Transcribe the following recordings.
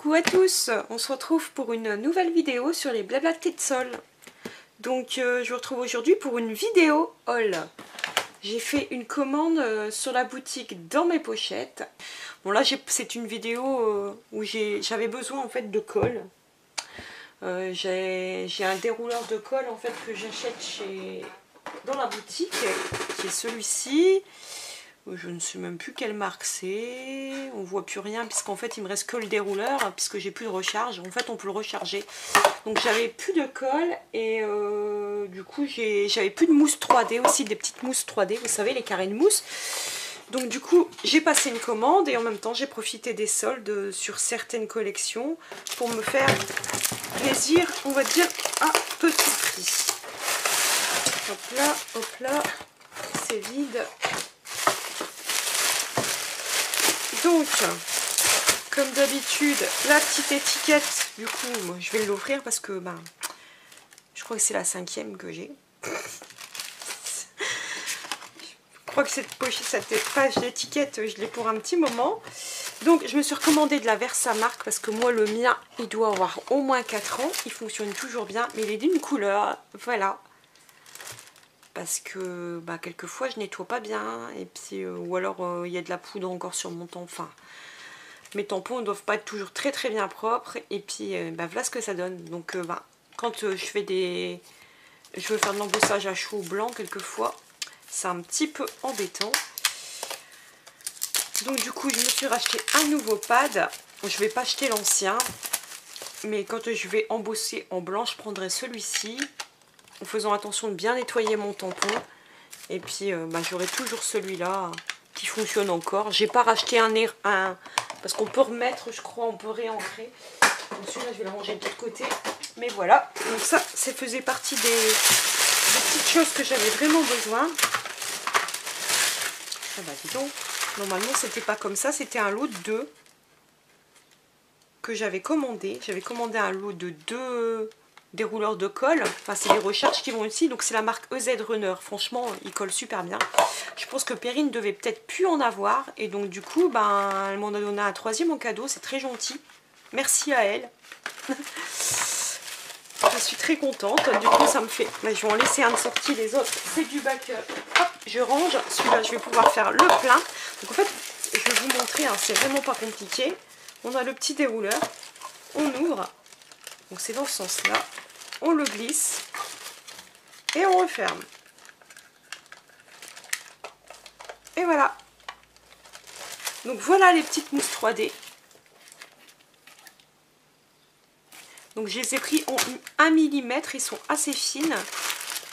Coucou à tous, on se retrouve pour une nouvelle vidéo sur les blabla de Tetsol. Donc je vous retrouve aujourd'hui pour une vidéo haul. J'ai fait une commande sur la boutique dans mes pochettes. Bon là c'est une vidéo où j'avais besoin en fait de colle. J'ai un dérouleur de colle en fait que j'achète dans la boutique, qui est celui-ci. Je ne sais même plus quelle marque c'est, on voit plus rien puisqu'en fait il me reste que le dérouleur puisque j'ai plus de recharge. En fait on peut le recharger, donc j'avais plus de colle et du coup j'avais plus de mousse 3D aussi, des petites mousses 3D, vous savez, les carrés de mousse. Donc du coup j'ai passé une commande et en même temps j'ai profité des soldes sur certaines collections pour me faire plaisir, on va dire à petit prix. Hop là, c'est vide. Donc, comme d'habitude, la petite étiquette, du coup, moi, je vais l'ouvrir parce que je crois que c'est la 5e que j'ai. Je crois que cette page d'étiquette, je l'ai pour un petit moment. Donc, je me suis recommandé de la Versamark parce que moi, le mien, il doit avoir au moins 4 ans. Il fonctionne toujours bien, mais il est d'une couleur, voilà. Parce que quelquefois je nettoie pas bien et puis ou alors il y a de la poudre encore sur mon tampon. Enfin, mes tampons ne doivent pas être toujours très bien propres et puis voilà ce que ça donne. Donc quand je veux faire de l'embossage à chaud blanc quelquefois, c'est un petit peu embêtant. Donc du coup je me suis racheté un nouveau pad. Je vais pas acheter l'ancien, mais quand je vais embosser en blanc je prendrai celui-ci, en faisant attention de bien nettoyer mon tampon. Et puis j'aurai toujours celui-là qui fonctionne encore. J'ai pas racheté un parce qu'on peut remettre, je crois, on peut réancrer. Donc celui-là je vais le ranger de l'autre côté. Mais voilà, donc ça faisait partie des petites choses que j'avais vraiment besoin. Ah bah dis donc, normalement c'était pas comme ça, c'était un lot de 2 que j'avais commandé. J'avais commandé un lot de 2 dérouleurs de colle, enfin c'est les recharges qui vont ici, donc c'est la marque EZ Runner, franchement il colle super bien. Je pense que Perrine devait peut-être plus en avoir et donc du coup elle m'en a donné un 3e en cadeau, c'est très gentil, merci à elle. Je suis très contente, du coup ça me fait, je vais en laisser un de sorti, les autres c'est du backup. Hop, je range, celui-là je vais pouvoir faire le plein. Donc en fait je vais vous montrer, c'est vraiment pas compliqué. On a le petit dérouleur, on ouvre. Donc c'est dans ce sens-là, on le glisse et on referme. Et voilà. Donc voilà les petites mousses 3D. Donc je les ai pris en 1 mm, ils sont assez fines,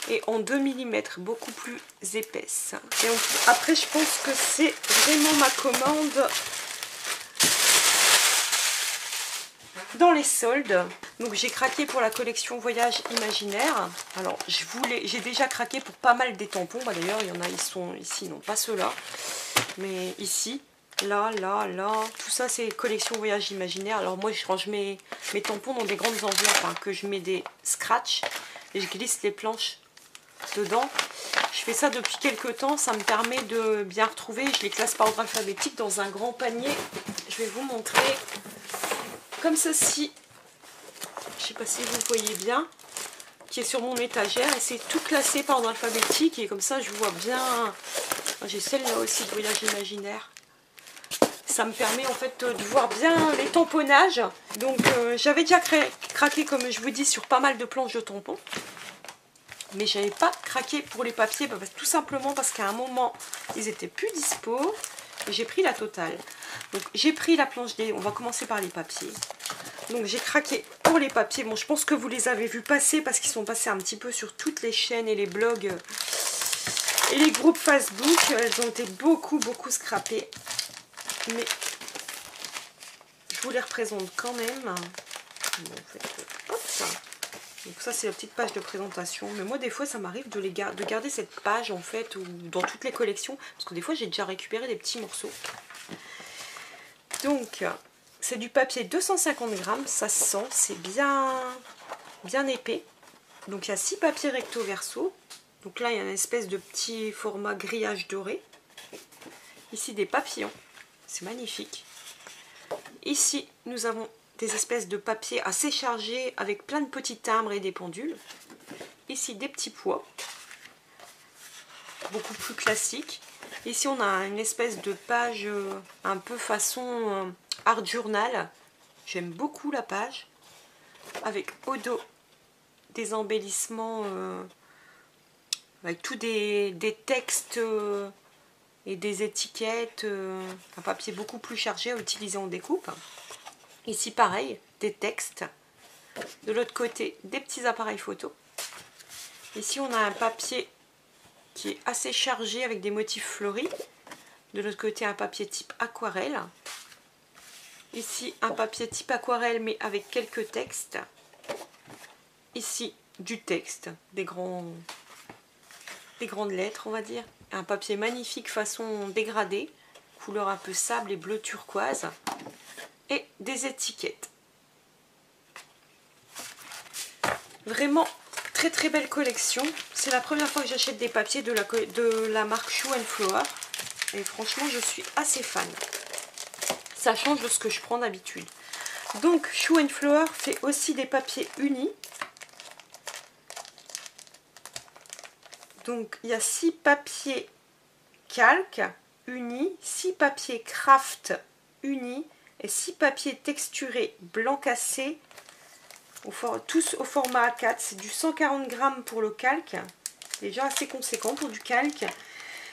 et en 2 mm, beaucoup plus épaisses. Et après je pense que c'est vraiment ma commande dans les soldes. Donc j'ai craqué pour la collection Voyage Imaginaire. Alors j'ai déjà craqué pour pas mal des tampons. D'ailleurs il y en a, ils sont ici, non pas ceux-là, mais ici, là, tout ça c'est collection Voyage Imaginaire. Alors moi je range mes tampons dans des grandes enveloppes, que je mets des scratchs et je glisse les planches dedans. Je fais ça depuis quelques temps, ça me permet de bien retrouver. Je les classe par ordre alphabétique dans un grand panier. Je vais vous montrer. Comme ceci, je ne sais pas si vous voyez bien, qui est sur mon étagère et c'est tout classé par ordre alphabétique et comme ça je vois bien. J'ai celle-là aussi de Voyage Imaginaire. Ça me permet en fait de voir bien les tamponnages. Donc j'avais déjà craqué, comme je vous dis, sur pas mal de planches de tampons, mais j'avais pas craqué pour les papiers, tout simplement parce qu'à un moment ils étaient plus dispo et j'ai pris la totale. Donc j'ai pris la planche on va commencer par les papiers. Donc j'ai craqué pour les papiers. Bon, je pense que vous les avez vus passer parce qu'ils sont passés un petit peu sur toutes les chaînes et les blogs et les groupes Facebook. Elles ont été beaucoup scrappées. Mais je vous les représente quand même. Bon, en fait, hop, ça. Donc ça c'est la petite page de présentation. Mais moi des fois ça m'arrive de garder cette page en fait, ou dans toutes les collections. Parce que des fois j'ai déjà récupéré des petits morceaux. Donc c'est du papier 250 grammes, ça se sent, c'est bien épais. Donc il y a 6 papiers recto verso. Donc là il y a une espèce de petit format grillage doré. Ici des papillons, c'est magnifique. Ici nous avons des espèces de papier assez chargés avec plein de petits timbres et des pendules. Ici des petits pois, beaucoup plus classiques. Ici on a une espèce de page un peu façon art journal. J'aime beaucoup la page. Avec au dos des embellissements, avec tous des textes et des étiquettes. Un papier beaucoup plus chargé à utiliser en découpe. Ici pareil, des textes. De l'autre côté, des petits appareils photo. Ici on a un papier qui est assez chargé avec des motifs fleuris. De l'autre côté, un papier type aquarelle. Ici, un papier type aquarelle, mais avec quelques textes. Ici, du texte, des grandes lettres, on va dire. Un papier magnifique façon dégradée, couleur un peu sable et bleu turquoise. Et des étiquettes. Vraiment très très belle collection. C'est la première fois que j'achète des papiers de la marque Shoe & Flower. Et franchement, je suis assez fan. Ça change de ce que je prends d'habitude. Donc, Shoe & Flower fait aussi des papiers unis. Donc, il y a 6 papiers calque unis, 6 papiers craft unis et 6 papiers texturés blanc cassé, tous au format A4. C'est du 140 grammes pour le calque, déjà assez conséquent pour du calque.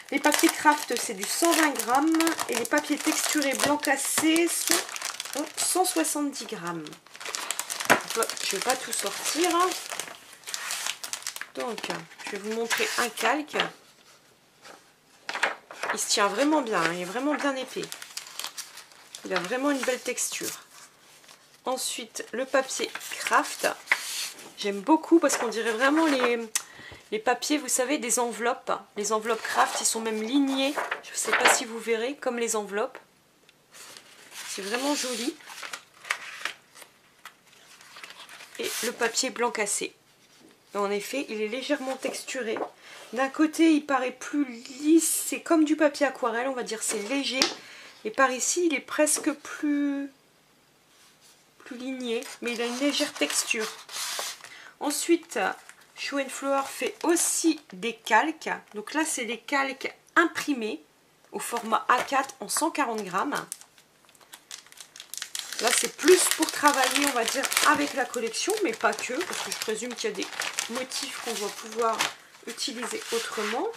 Les papiers craft, c'est du 120 grammes et les papiers texturés blanc cassé sont 170 grammes. Donc là, je ne vais pas tout sortir. Donc, je vais vous montrer un calque. Il se tient vraiment bien, il est vraiment bien épais. Il a vraiment une belle texture. Ensuite, le papier craft. J'aime beaucoup parce qu'on dirait vraiment les papiers, vous savez, des enveloppes. Les enveloppes craft, ils sont même lignés. Je ne sais pas si vous verrez, comme les enveloppes. C'est vraiment joli. Et le papier blanc cassé. En effet, il est légèrement texturé. D'un côté, il paraît plus lisse. C'est comme du papier aquarelle, on va dire. C'est léger. Et par ici, il est presque plus ligné. Mais il a une légère texture. Ensuite, Shoe & Flower fait aussi des calques. Donc là, c'est des calques imprimés au format A4 en 140 grammes. Là, c'est plus pour travailler, on va dire, avec la collection, mais pas que, parce que je présume qu'il y a des motifs qu'on va pouvoir utiliser autrement.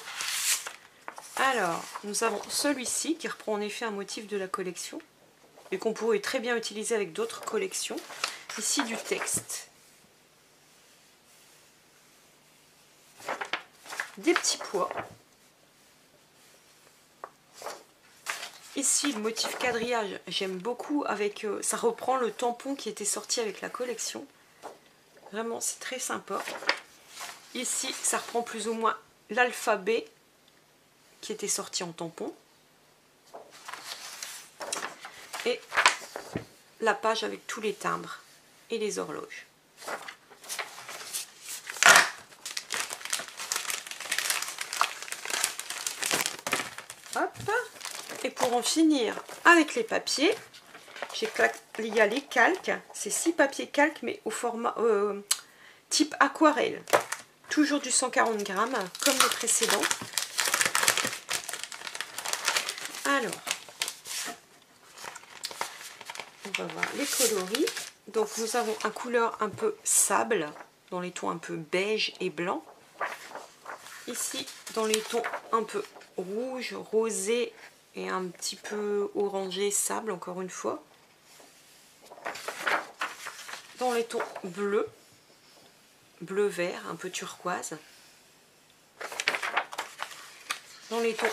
Alors, nous avons celui-ci qui reprend en effet un motif de la collection et qu'on pourrait très bien utiliser avec d'autres collections. Ici, du texte. Des petits pois. Ici, le motif quadrillage, j'aime beaucoup. Avec, ça reprend le tampon qui était sorti avec la collection. Vraiment, c'est très sympa. Ici, ça reprend plus ou moins l'alphabet qui était sorti en tampon. Et la page avec tous les timbres et les horloges. Hop. Et pour en finir avec les papiers, il y a les calques. C'est 6 papiers calques, mais au format type aquarelle. Toujours du 140 grammes, comme les précédents. Alors, on va voir les coloris. Donc nous avons un couleur un peu sable, dans les tons un peu beige et blanc. Ici, dans les tons un peu rouge, rosé et un petit peu orangé, sable, encore une fois. Dans les tons bleu, bleu-vert, un peu turquoise. Dans les tons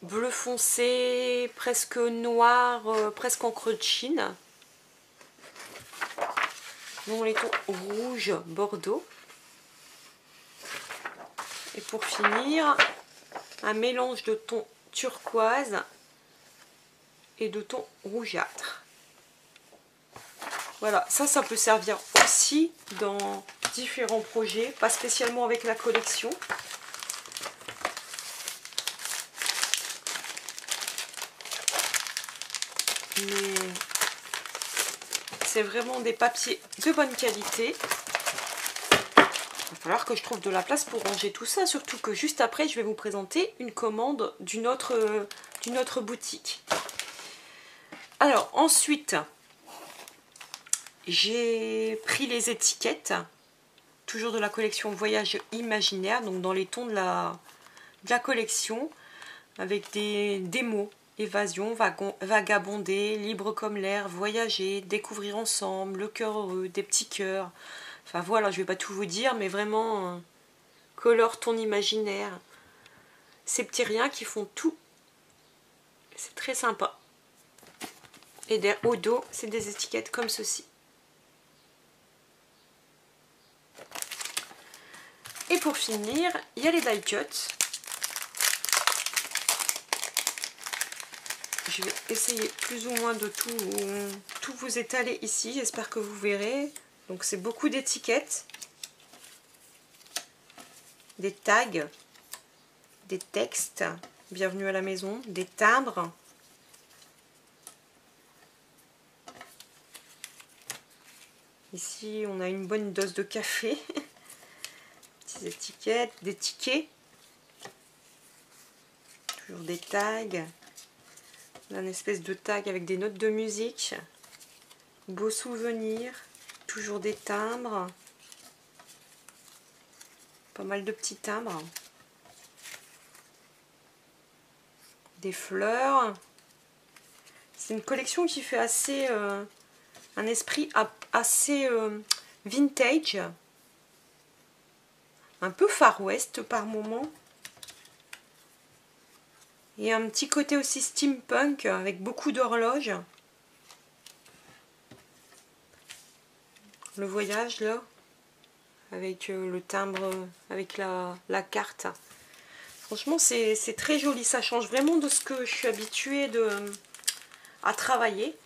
bleu foncé, presque noir, presque encre de Chine. Dans les tons rouge, bordeaux. Et pour finir, un mélange de tons turquoise et de tons rougeâtres. Voilà, ça peut servir aussi dans différents projets, pas spécialement avec la collection. Mais c'est vraiment des papiers de bonne qualité. Il va falloir que je trouve de la place pour ranger tout ça, surtout que juste après je vais vous présenter une commande d'une autre boutique. Alors ensuite, j'ai pris les étiquettes, toujours de la collection Voyage Imaginaire, donc dans les tons de la collection, avec des mots: évasion, vagabonder, libre comme l'air, voyager, découvrir ensemble, le cœur heureux, des petits cœurs. Enfin voilà, je vais pas tout vous dire, mais vraiment, colore ton imaginaire. Ces petits riens qui font tout. C'est très sympa. Et au dos, c'est des étiquettes comme ceci. Et pour finir, il y a les die cuts. Je vais essayer plus ou moins de tout vous étaler ici. J'espère que vous verrez. Donc c'est beaucoup d'étiquettes, des tags, des textes, bienvenue à la maison, des timbres. Ici, on a une bonne dose de café. Petites étiquettes, des tickets. Toujours des tags. Un espèce de tag avec des notes de musique. Beaux souvenirs. Toujours des timbres. Pas mal de petits timbres. Des fleurs. C'est une collection qui fait assez... un esprit assez vintage, un peu Far West par moment, et un petit côté aussi steampunk avec beaucoup d'horloges. Le voyage là, avec le timbre, avec la carte. Franchement c'est très joli, ça change vraiment de ce que je suis habituée à travailler.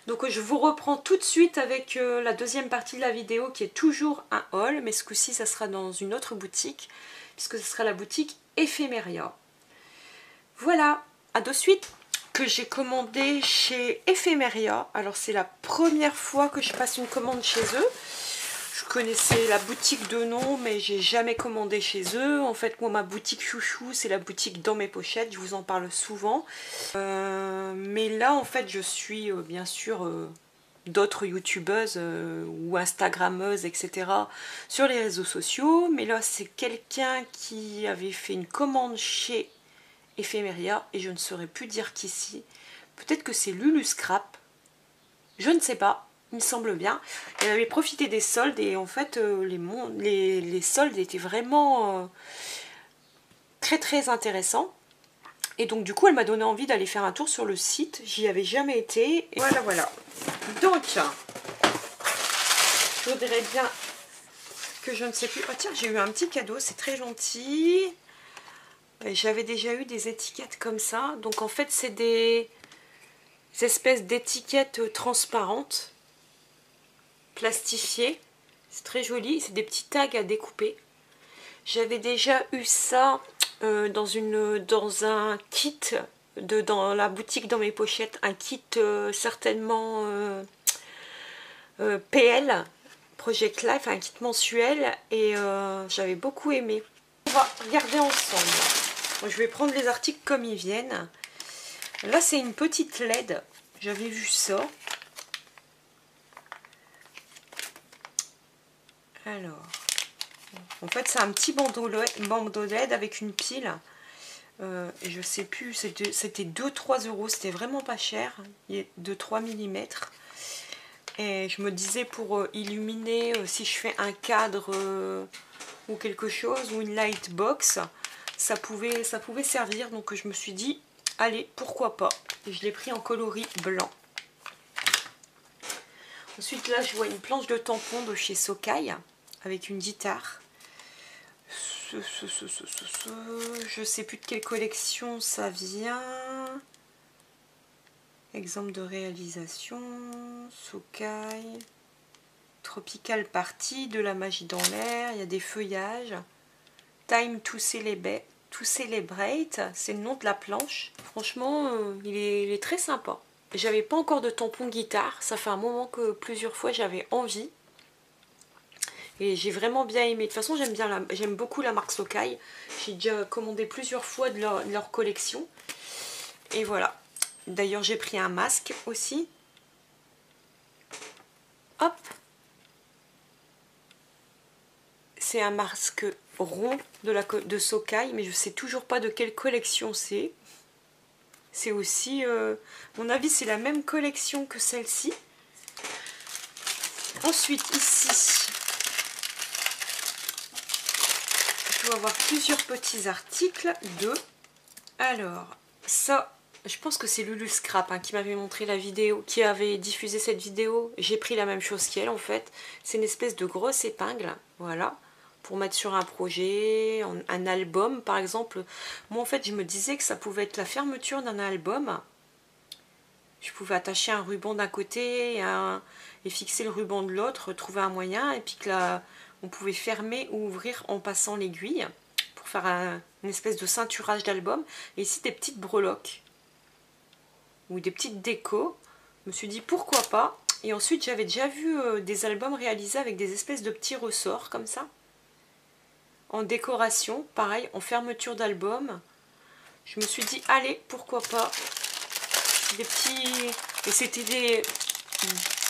Donc je vous reprends tout de suite avec la deuxième partie de la vidéo qui est toujours un haul, mais ce coup-ci ça sera dans une autre boutique, puisque ce sera la boutique Ephemeria. Voilà, à de suite, que j'ai commandé chez Ephemeria. Alors c'est la première fois que je passe une commande chez eux. Je connaissais la boutique de nom, mais j'ai jamais commandé chez eux. En fait, moi, ma boutique chouchou, c'est la boutique Dans mes pochettes. Je vous en parle souvent. Mais là, en fait, je suis bien sûr d'autres youtubeuses ou instagrammeuses, etc. sur les réseaux sociaux. Mais là, c'est quelqu'un qui avait fait une commande chez Ephemeria et je ne saurais plus dire qu'ici. Peut-être que c'est Lulu Scrap. Je ne sais pas. Il me semble bien. Elle avait profité des soldes et en fait les soldes étaient vraiment très très intéressants. Et donc du coup elle m'a donné envie d'aller faire un tour sur le site. J'y avais jamais été. Et voilà voilà. Donc je voudrais bien que je ne sais plus. Oh tiens, j'ai eu un petit cadeau, c'est très gentil. J'avais déjà eu des étiquettes comme ça. Donc en fait c'est des espèces d'étiquettes transparentes, plastifiées. C'est très joli, c'est des petits tags à découper. J'avais déjà eu ça dans un kit, dans la boutique Dans mes pochettes, un kit certainement PL, Project Life, un kit mensuel, et j'avais beaucoup aimé. On va regarder ensemble. Je vais prendre les articles comme ils viennent. Là c'est une petite LED, j'avais vu ça. Alors, en fait c'est un petit bandeau LED avec une pile. Et je sais plus, c'était 2-3 euros, c'était vraiment pas cher, de 3 mm. Et je me disais pour illuminer, si je fais un cadre ou quelque chose, ou une light box, ça pouvait servir. Donc je me suis dit, allez, pourquoi pas. Et je l'ai pris en coloris blanc. Ensuite là je vois une planche de tampons de chez Sokai avec une guitare. Je sais plus de quelle collection ça vient. Exemple de réalisation, Sokai, Tropical Party, de la magie dans l'air, il y a des feuillages. Time to Celebrate, c'est le nom de la planche. Franchement, il est très sympa. j'avais pas encore de tampon guitare. Ça fait un moment que plusieurs fois j'avais envie. Et j'ai vraiment bien aimé. De toute façon, j'aime beaucoup la marque Socai. J'ai déjà commandé plusieurs fois de leur collection. Et voilà. D'ailleurs, j'ai pris un masque aussi. Hop. C'est un masque rond de Socai, mais je sais toujours pas de quelle collection c'est. C'est aussi, mon avis, c'est la même collection que celle-ci. Ensuite, ici, je dois avoir plusieurs petits articles de... Alors, ça, je pense que c'est Lulu Scrap qui m'avait montré la vidéo, qui avait diffusé cette vidéo. J'ai pris la même chose qu'elle, en fait. C'est une espèce de grosse épingle, voilà. Pour mettre sur un projet, un album par exemple. Moi en fait je me disais que ça pouvait être la fermeture d'un album. Je pouvais attacher un ruban d'un côté et fixer le ruban de l'autre, trouver un moyen, et puis que là on pouvait fermer ou ouvrir en passant l'aiguille pour faire une espèce de ceinturage d'album. Et ici des petites breloques ou des petites décos. Je me suis dit pourquoi pas. Et ensuite j'avais déjà vu des albums réalisés avec des espèces de petits ressorts comme ça. En décoration, pareil, en fermeture d'album. Je me suis dit, allez, pourquoi pas. Des petits... Et c'était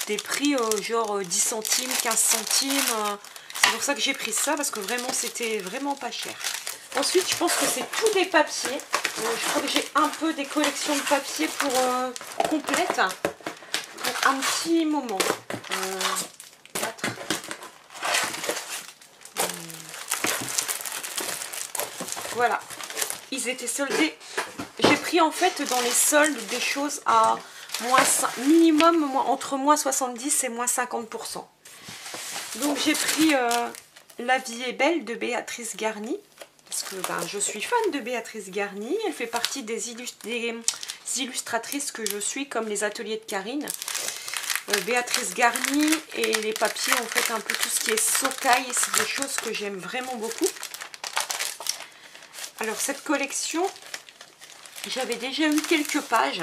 des prix genre 10 centimes, 15 centimes. C'est pour ça que j'ai pris ça, parce que vraiment, c'était vraiment pas cher. Ensuite, je pense que c'est tous des papiers. Je crois que j'ai un peu des collections de papier pour complète. Pour un petit moment. Voilà, ils étaient soldés. J'ai pris en fait dans les soldes des choses à minimum entre moins 70 et moins 50%. Donc j'ai pris La vie est belle de Béatrice Garny. Parce que je suis fan de Béatrice Garny. Elle fait partie des illustratrices que je suis, comme les ateliers de Karine. Béatrice Garny et les papiers, en fait un peu tout ce qui est Socai, c'est des choses que j'aime vraiment beaucoup. Alors cette collection, j'avais déjà eu quelques pages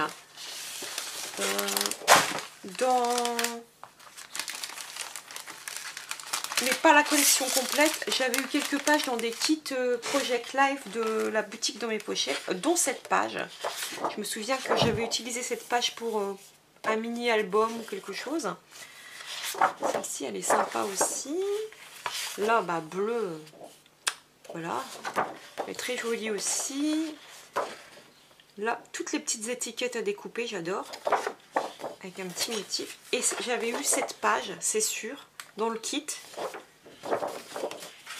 mais pas la collection complète. J'avais eu quelques pages dans des kits Project Life de la boutique dans mes pochettes, dont cette page. Je me souviens que j'avais utilisé cette page pour un mini album ou quelque chose. Celle-ci elle est sympa aussi. Là bleu. Voilà, elle est très jolie aussi. Là, toutes les petites étiquettes à découper, j'adore. Avec un petit motif. Et j'avais eu cette page, c'est sûr, dans le kit.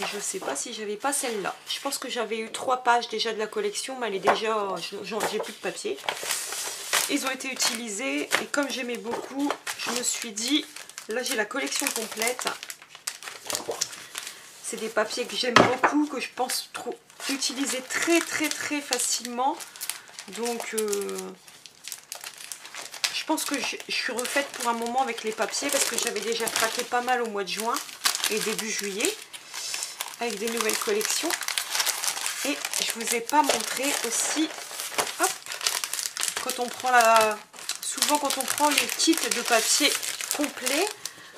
Et je ne sais pas si j'avais pas celle-là. Je pense que j'avais eu 3 pages déjà de la collection, mais elle est déjà... j'ai plus de papier. Ils ont été utilisés. Et comme j'aimais beaucoup, je me suis dit... Là, j'ai la collection complète. C'est des papiers que j'aime beaucoup, que je pense utiliser très facilement. Donc je pense que je suis refaite pour un moment avec les papiers, parce que j'avais déjà craqué pas mal au mois de juin et début juillet avec des nouvelles collections. Et je vous ai pas montré aussi, hop, quand on prend souvent quand on prend les kits de papier complets,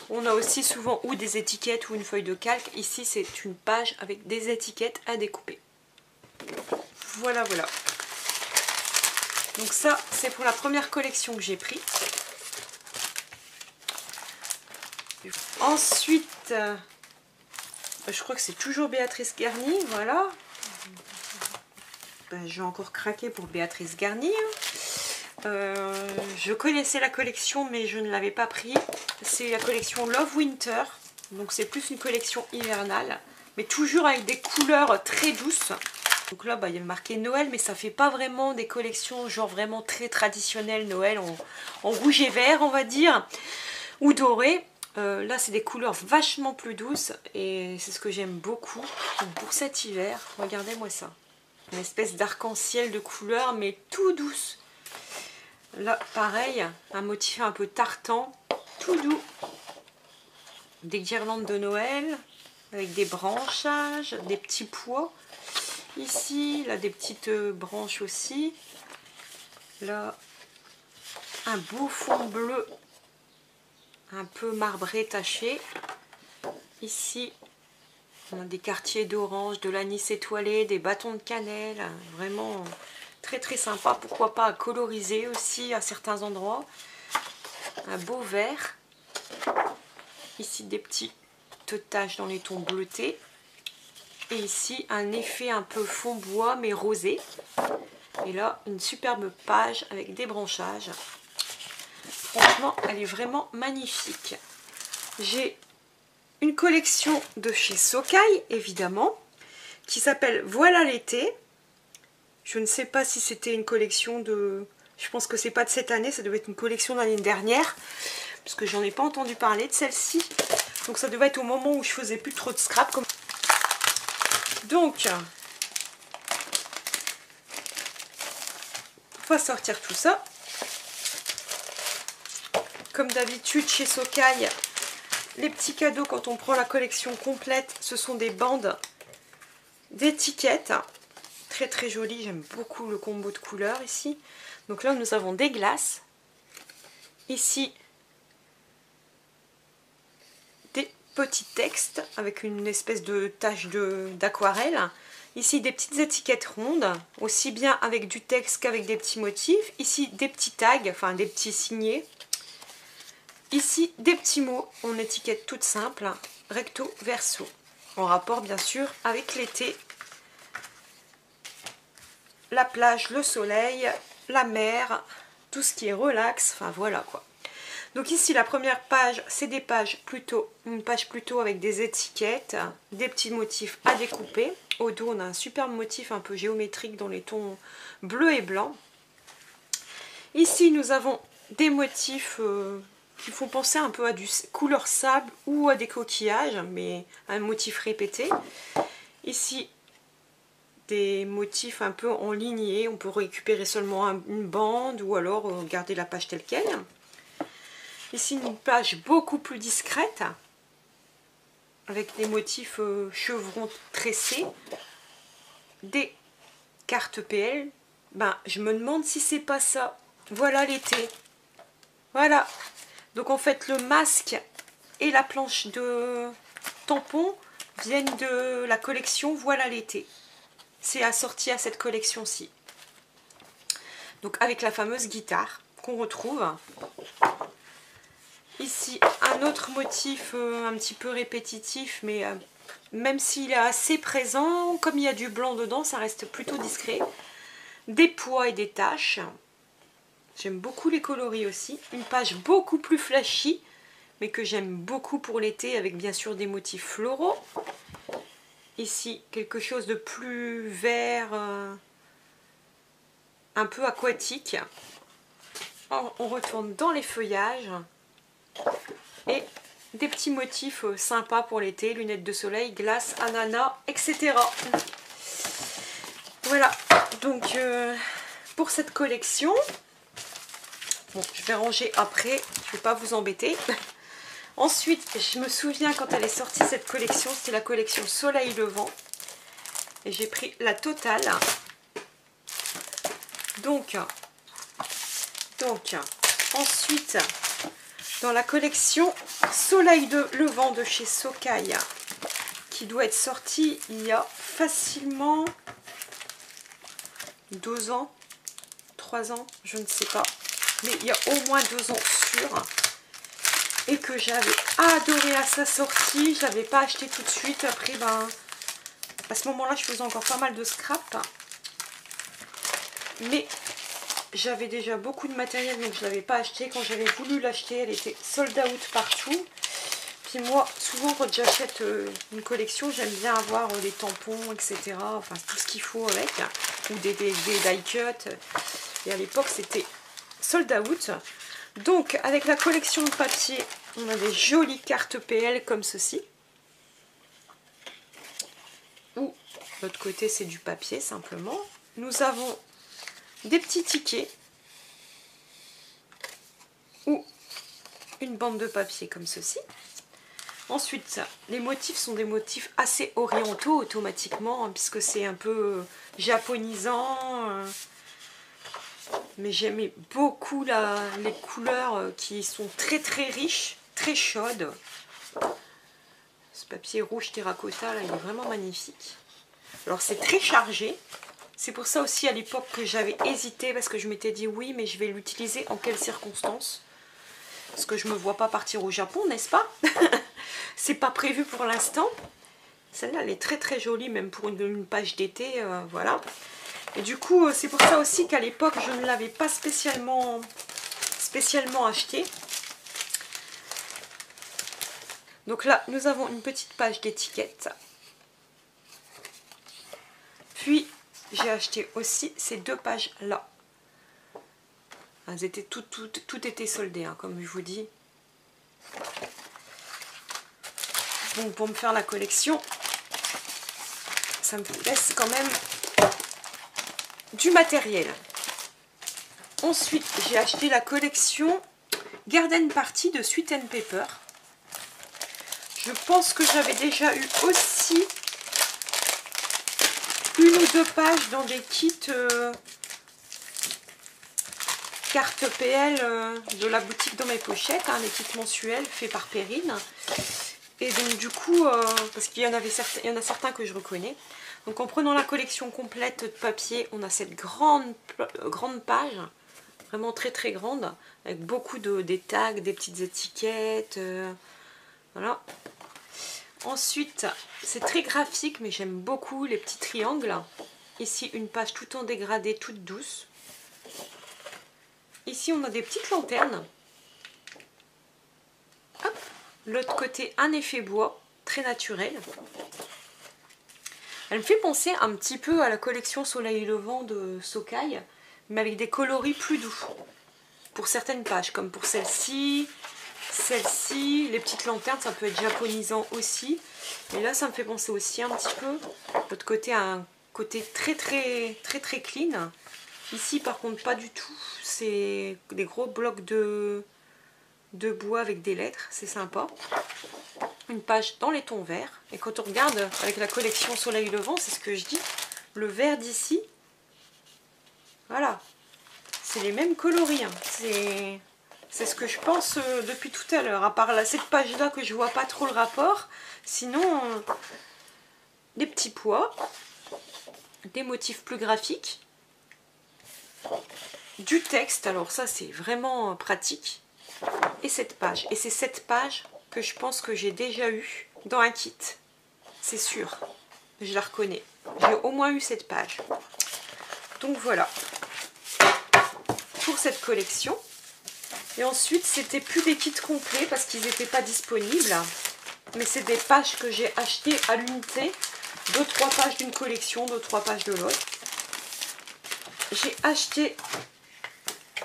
on a aussi souvent ou des étiquettes ou une feuille de calque. Ici, c'est une page avec des étiquettes à découper. Voilà, voilà. Donc ça, c'est pour la première collection que j'ai pris. Ensuite, je crois que c'est toujours Béatrice Garny, voilà. J'ai encore craqué pour Béatrice Garny. Je connaissais la collection, mais je ne l'avais pas pris. C'est la collection Love Winter. Donc c'est plus une collection hivernale, mais toujours avec des couleurs très douces. Donc là, il y a marqué Noël, mais ça fait pas vraiment des collections genre vraiment très traditionnelles Noël, en rouge et vert, on va dire, ou doré. Là, c'est des couleurs vachement plus douces, et c'est ce que j'aime beaucoup. Donc, pour cet hiver, regardez-moi ça. Une espèce d'arc-en-ciel de couleurs, mais tout douce. Là, pareil, un motif un peu tartan, tout doux. Des guirlandes de Noël, avec des branchages, des petits pois. Ici, là, des petites branches aussi. Là, un beau fond bleu, un peu marbré taché. Ici, on a des quartiers d'orange, de l'anis étoilé, des bâtons de cannelle, vraiment très très sympa. Pourquoi pas à coloriser aussi à certains endroits. Un beau vert. Ici, des petites taches dans les tons bleutés. Et ici, un effet un peu fond bois mais rosé. Et là, une superbe page avec des branchages. Franchement, elle est vraiment magnifique. J'ai une collection de chez Socai, évidemment, qui s'appelle Voilà l'été. Je ne sais pas si c'était une collection de... Je pense que c'est pas de cette année, ça devait être une collection de l'année dernière, parce que j'en ai pas entendu parler de celle-ci. Donc ça devait être au moment où je faisais plus trop de scrap. Donc, on va sortir tout ça. Comme d'habitude chez Socai, les petits cadeaux quand on prend la collection complète, ce sont des bandes d'étiquettes. Très très joli, j'aime beaucoup le combo de couleurs ici. Donc là nous avons des glaces. Ici des petits textes avec une espèce de tache d'aquarelle. Ici des petites étiquettes rondes, aussi bien avec du texte qu'avec des petits motifs. Ici des petits tags, enfin des petits signés. Ici des petits mots en étiquette toute simple, recto verso, en rapport bien sûr avec l'été, la plage, le soleil, la mer, tout ce qui est relax, enfin voilà quoi. Donc ici la première page, c'est des pages plutôt, une page plutôt avec des étiquettes, des petits motifs à découper. Au dos on a un superbe motif un peu géométrique dans les tons bleu et blanc. Ici nous avons des motifs qui font penser un peu à du couleur sable ou à des coquillages, mais un motif répété. Ici, des motifs un peu en lignée, on peut récupérer seulement une bande ou alors garder la page telle quelle. Ici, une page beaucoup plus discrète, avec des motifs chevrons tressés, des cartes PL. Ben, je me demande si c'est pas ça. Voilà l'été. Voilà. Donc en fait le masque et la planche de tampons viennent de la collection Voilà l'été. C'est assorti à cette collection-ci. Donc avec la fameuse guitare qu'on retrouve. Ici un autre motif un petit peu répétitif, mais même s'il est assez présent, comme il y a du blanc dedans, ça reste plutôt discret. Des pois et des taches. J'aime beaucoup les coloris aussi. Une page beaucoup plus flashy, mais que j'aime beaucoup pour l'été, avec bien sûr des motifs floraux. Ici, quelque chose de plus vert, un peu aquatique. On retourne dans les feuillages. Et des petits motifs sympas pour l'été, lunettes de soleil, glace, ananas, etc. Voilà, donc pour cette collection... Bon, je vais ranger après, je ne vais pas vous embêter. Ensuite, je me souviens quand elle est sortie cette collection, c'était la collection Soleil Levant. Et j'ai pris la totale. Donc, ensuite, dans la collection Soleil Levant de chez Socai, qui doit être sortie il y a facilement 2 ans, 3 ans, je ne sais pas. Mais il y a au moins 2 ans sûr, et que j'avais adoré à sa sortie. Je l'avais pas acheté tout de suite. Après, ben, à ce moment-là, je faisais encore pas mal de scrap, mais j'avais déjà beaucoup de matériel, donc je l'avais pas acheté. Quand j'avais voulu l'acheter, elle était sold out partout. Puis moi, souvent quand j'achète une collection, j'aime bien avoir les tampons, etc. Enfin, tout ce qu'il faut avec, ou des die cut. Et à l'époque, c'était sold out. Donc avec la collection de papier, on a des jolies cartes PL comme ceci, ou de l'autre côté c'est du papier simplement. Nous avons des petits tickets ou une bande de papier comme ceci. Ensuite, les motifs sont des motifs assez orientaux automatiquement, hein, puisque c'est un peu japonisant. Mais j'aimais beaucoup les couleurs qui sont très très riches, très chaudes. Ce papier rouge terracotta là, il est vraiment magnifique. Alors c'est très chargé. C'est pour ça aussi à l'époque que j'avais hésité, parce que je m'étais dit oui, mais je vais l'utiliser en quelles circonstances? Parce que je me vois pas partir au Japon, n'est-ce pas? C'est pas prévu pour l'instant. Celle-là, elle est très très jolie, même pour une page d'été, voilà. Et du coup, c'est pour ça aussi qu'à l'époque, je ne l'avais pas spécialement acheté. Donc là, nous avons une petite page d'étiquette. Puis, j'ai acheté aussi ces deux pages-là. Elles étaient tout était soldé, hein, comme je vous dis. Donc, pour me faire la collection, ça me laisse quand même du matériel. Ensuite, j'ai acheté la collection Garden Party de Sweet and Pepper. Je pense que j'avais déjà eu aussi une ou deux pages dans des kits cartes PL de la boutique Dans mes pochettes, hein, les kits mensuels faits par Perrine. Et donc du coup, parce qu'il y en a certains que je reconnais. Donc en prenant la collection complète de papier, on a cette grande page, vraiment très très grande, avec beaucoup des tags, des petites étiquettes, voilà. Ensuite, c'est très graphique, mais j'aime beaucoup les petits triangles. Ici, une page tout en dégradé, toute douce. Ici, on a des petites lanternes. L'autre côté, un effet bois, très naturel. Elle me fait penser un petit peu à la collection Soleil Levant de Socai, mais avec des coloris plus doux. Pour certaines pages, comme pour celle-ci, les petites lanternes, ça peut être japonisant aussi. Et là, ça me fait penser aussi un petit peu. L'autre côté a un côté très clean. Ici, par contre, pas du tout. C'est des gros blocs de bois avec des lettres, c'est sympa. Une page dans les tons verts. Et quand on regarde avec la collection Soleil Levant, c'est ce que je dis, le vert d'ici, voilà, c'est les mêmes coloris. Hein. C'est ce que je pense depuis tout à l'heure. À part là, cette page-là que je vois pas trop le rapport. Sinon, des petits pois, des motifs plus graphiques, du texte. Alors ça, c'est vraiment pratique. Et cette page. Et c'est cette page que je pense que j'ai déjà eu dans un kit. C'est sûr. Je la reconnais. J'ai au moins eu cette page. Donc voilà. Pour cette collection. Et ensuite, c'était plus des kits complets parce qu'ils n'étaient pas disponibles. Mais c'est des pages que j'ai achetées à l'unité. 2-3 pages d'une collection, 2-3 pages de l'autre. J'ai acheté,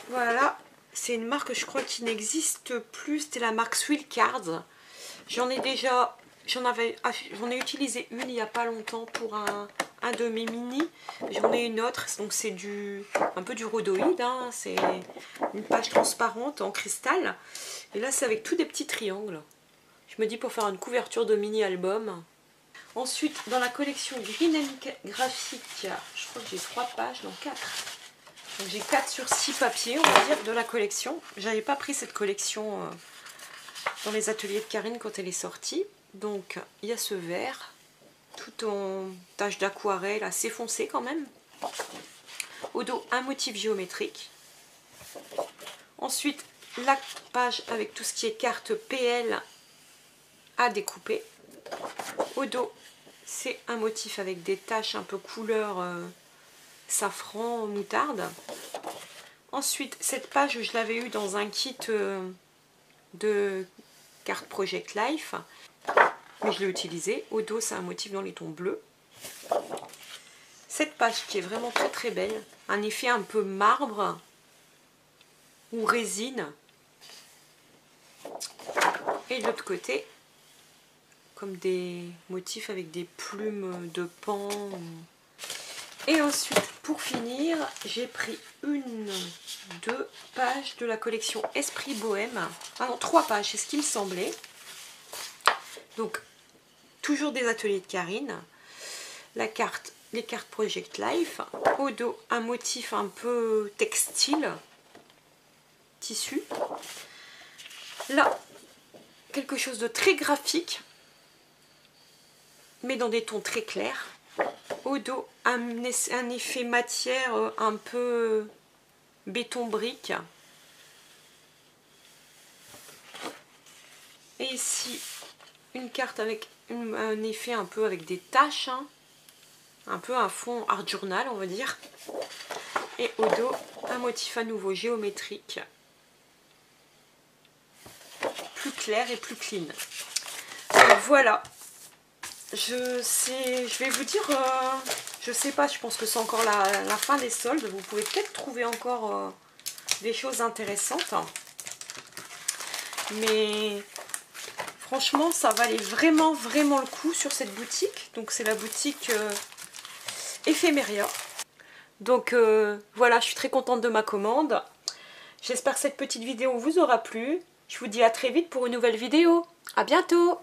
voilà, c'est une marque je crois qui n'existe plus, c'était la marque Swill Cards. J'en ai utilisé une il n'y a pas longtemps pour un de mes mini. J'en ai une autre, donc c'est un peu du rhodoïde, hein, c'est une page transparente en cristal. Et là c'est avec tous des petits triangles. Je me dis pour faire une couverture de mini album. Ensuite, dans la collection Green Graphic, je crois que j'ai 3 pages, non 4. Donc j'ai 4 sur 6 papiers, on va dire, de la collection. J'avais pas pris cette collection dans les ateliers de Karine quand elle est sortie. Donc il y a ce vert, tout en tache d'aquarelle, assez foncé quand même. Au dos, un motif géométrique. Ensuite, la page avec tout ce qui est carte PL à découper. Au dos, c'est un motif avec des taches un peu couleur safran, moutarde. Ensuite, cette page, je l'avais eu dans un kit de carte Project Life, mais je l'ai utilisé. Au dos, c'est un motif dans les tons bleus. Cette page qui est vraiment très belle, un effet un peu marbre ou résine. Et de l'autre côté, comme des motifs avec des plumes de pan. Et ensuite, pour finir, j'ai pris 2 pages de la collection Esprit Bohème. Ah non, 3 pages, c'est ce qui me semblait. Donc, toujours des ateliers de Karine. La carte les cartes Project Life. Au dos, un motif un peu textile, tissu. Là, quelque chose de très graphique, mais dans des tons très clairs. Au dos, un effet matière un peu béton brique. Et ici, une carte avec un effet un peu avec des taches, hein. Un peu un fond art journal, on va dire. Et au dos, un motif à nouveau géométrique, plus clair et plus clean. Donc voilà. Je vais vous dire, je sais pas, je pense que c'est encore la fin des soldes. Vous pouvez peut-être trouver encore des choses intéressantes. Mais franchement, ça valait vraiment le coup sur cette boutique. Donc c'est la boutique Ephemeria. Donc voilà, je suis très contente de ma commande. J'espère que cette petite vidéo vous aura plu. Je vous dis à très vite pour une nouvelle vidéo. À bientôt!